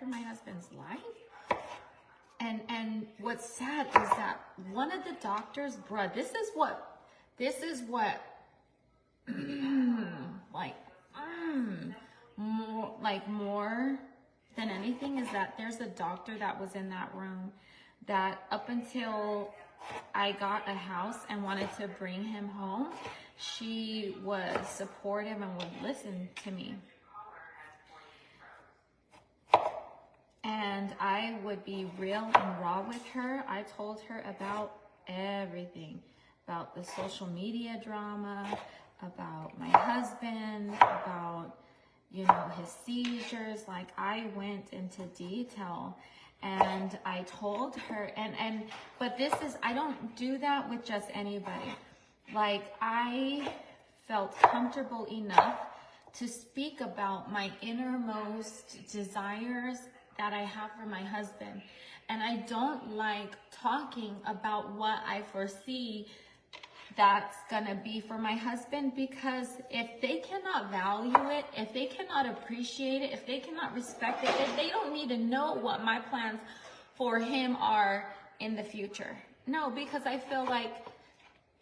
for my husband's life. And what's sad is that one of the doctors, bruh, this is what, more than anything is that there's a doctor that was in that room that up until I got a house and wanted to bring him home, she was supportive and would listen to me. And I would be real and raw with her. I told her about everything, about the social media drama, about my husband, about, you know, his seizures. Like, I went into detail and I told her, but this is, I don't do that with just anybody. Like, I felt comfortable enough to speak about my innermost desires that I have for my husband. And I don't like talking about what I foresee that's gonna be for my husband, because if they cannot value it, if they cannot appreciate it, if they cannot respect it, if they don't need to know what my plans for him are in the future. No, because I feel like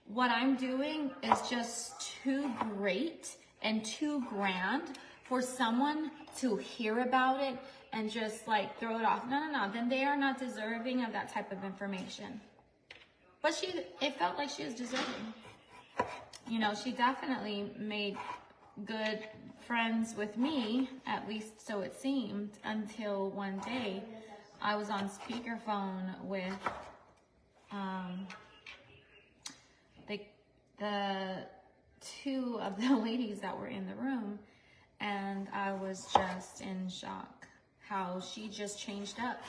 what I'm doing is just too great and too grand for someone to hear about it and just like throw it off. No. Then they are not deserving of that type of information. But it felt like she was deserving. You know, she definitely made good friends with me, at least so it seemed, until one day I was on speakerphone with the two of the ladies that were in the room, and I was just in shock how she just changed up,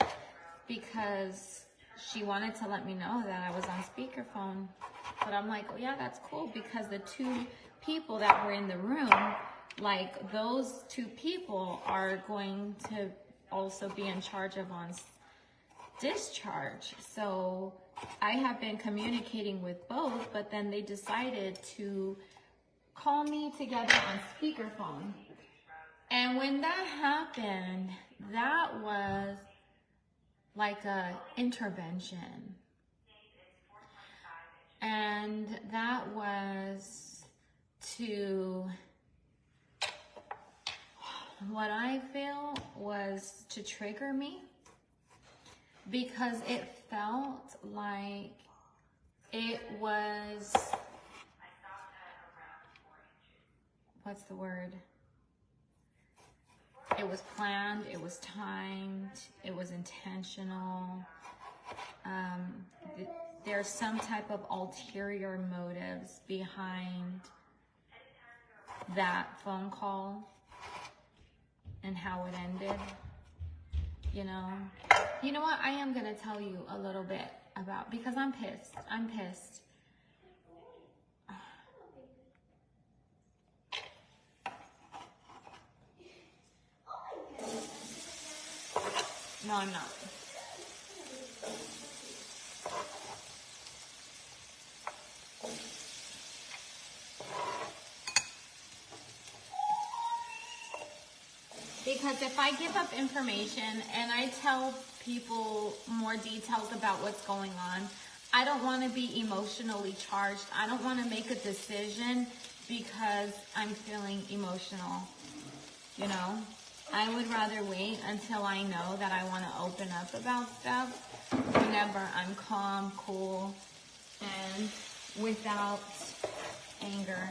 because she wanted to let me know that I was on speakerphone. But I'm like, oh yeah, that's cool, because the two people that were in the room, like those two people are going to also be in charge of on discharge. So I have been communicating with both, but then they decided to call me together on speakerphone. And when that happened, that was like a intervention. And that was to, what I feel was to trigger me, because it felt like it was, what's the word? It was planned, it was timed, it was intentional. There's some type of ulterior motives behind that phone call and how it ended. You know what? I am gonna tell you a little bit about, because I'm pissed. I'm pissed. No, I'm not. Because if I give up information and I tell people more details about what's going on, I don't want to be emotionally charged. I don't want to make a decision because I'm feeling emotional, you know? I would rather wait until I know that I want to open up about stuff whenever I'm calm, cool, and without anger.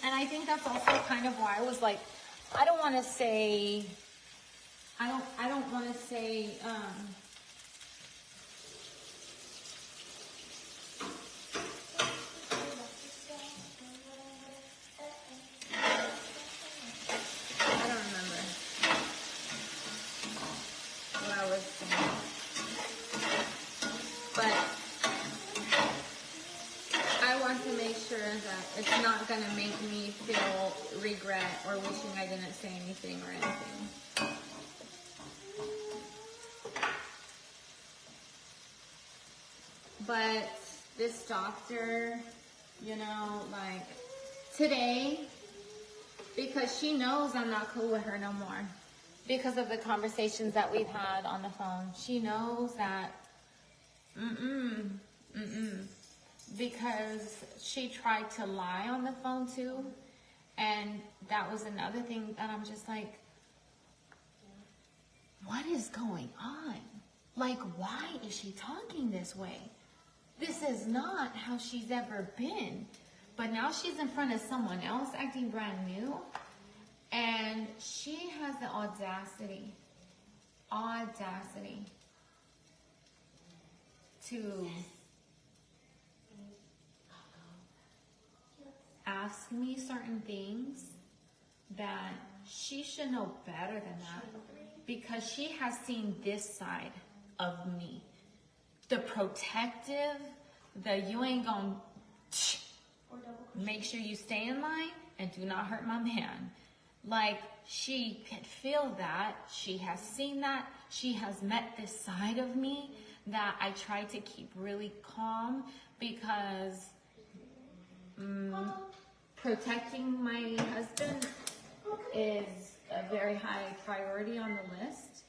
And I think that's also kind of why I was like, I don't want to say, I don't want to say, it's not going to make me feel regret or wishing I didn't say anything or anything. But this doctor, you know, like today, because she knows I'm not cool with her no more. Because of the conversations that we've had on the phone. She knows that, because she tried to lie on the phone too. And that was another thing that I'm just like, what is going on? Like, why is she talking this way? This is not how she's ever been. But now she's in front of someone else acting brand new. And she has the audacity to ask me certain things that she should know better than that, because she has seen this side of me. The protective, the you ain't gonna make sure you stay in line and do not hurt my man. Like, she can feel that. She has seen that. She has met this side of me that I try to keep really calm, because protecting my husband is a very high priority on the list.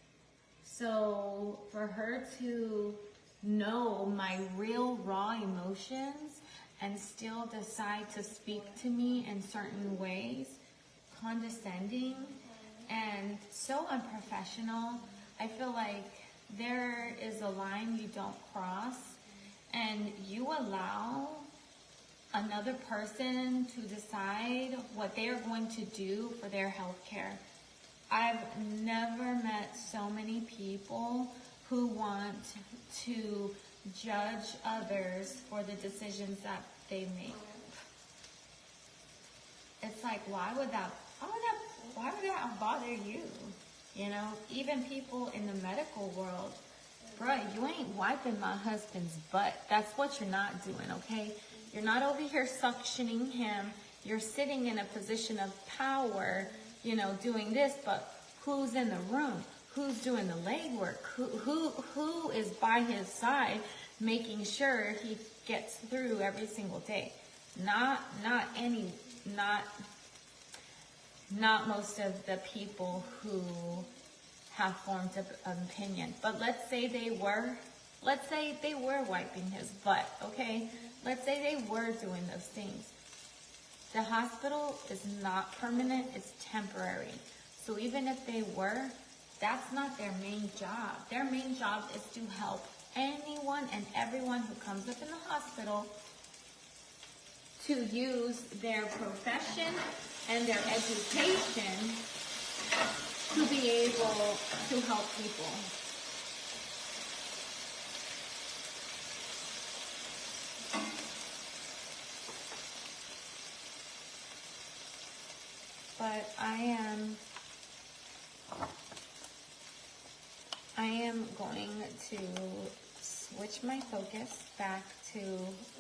So for her to know my real raw emotions and still decide to speak to me in certain ways, condescending and so unprofessional, I feel like there is a line you don't cross, and you allow another person to decide what they are going to do for their health care. I've never met so many people who want to judge others for the decisions that they make. It's like, why would that bother you? You know, even people in the medical world, bruh, you ain't wiping my husband's butt. That's what you're not doing, okay? You're not over here suctioning him. You're sitting in a position of power, you know, doing this, but who's in the room? Who's doing the legwork? Who is by his side making sure he gets through every single day? Not most of the people who have formed an opinion. But let's say they were wiping his butt, okay? Let's say they were doing those things. The hospital is not permanent, it's temporary. So even if they were, that's not their main job. Their main job is to help anyone and everyone who comes up in the hospital to use their profession and their education to be able to help people. But I am going to switch my focus back to,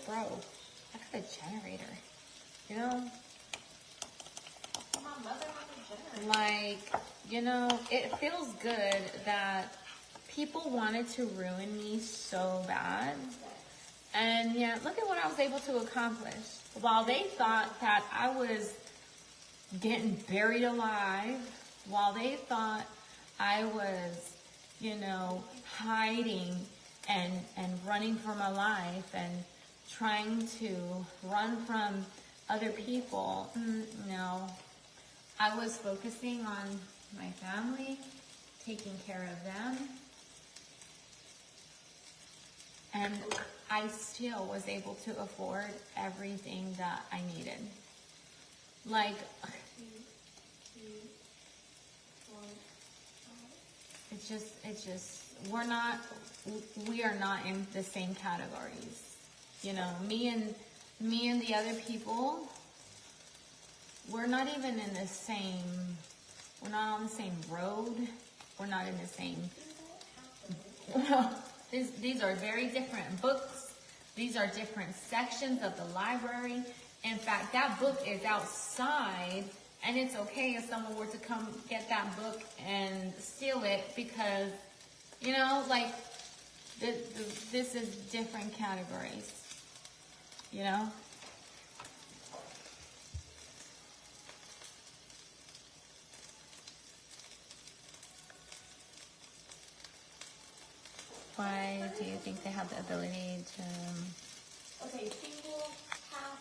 bro, I got a generator, you know? Like, you know, it feels good that people wanted to ruin me so bad. And yet, look at what I was able to accomplish. While they thought that I was getting buried alive, while they thought I was, you know, hiding and running for my life and trying to run from other people, no. I was focusing on my family, taking care of them, and I still was able to afford everything that I needed. Like, it's just, we are not in the same categories. You know, me and the other people, we're not even in the same, we're not on the same road. We're not in the same, these are very different books. These are different sections of the library. In fact, that book is outside, and it's okay if someone were to come get that book and steal it, because, you know, like, this is different categories, you know? do you think they have the ability to... Okay, single, half,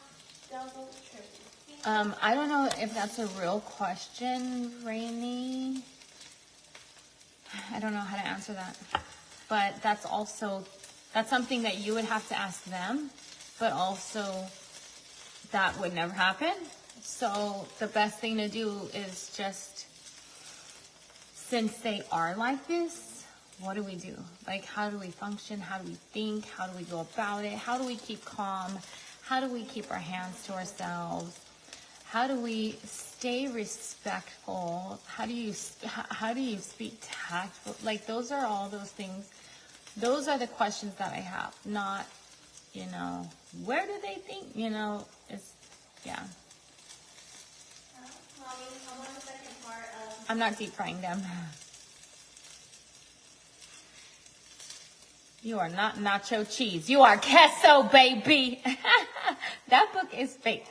double, triple. I don't know if that's a real question, Rainey. I don't know how to answer that. But that's something that you would have to ask them. But also, that would never happen. So the best thing to do is just, since they are like this, what do we do? Like, how do we function? How do we think? How do we go about it? How do we keep calm? How do we keep our hands to ourselves? How do we stay respectful? How do you speak tactful? Like, those are all those things. Those are the questions that I have. Not, you know, where do they think? You know, it's, yeah. Mommy, I want the second part of... I'm not deep frying them. You are not nacho cheese. You are queso, baby. That book is fake.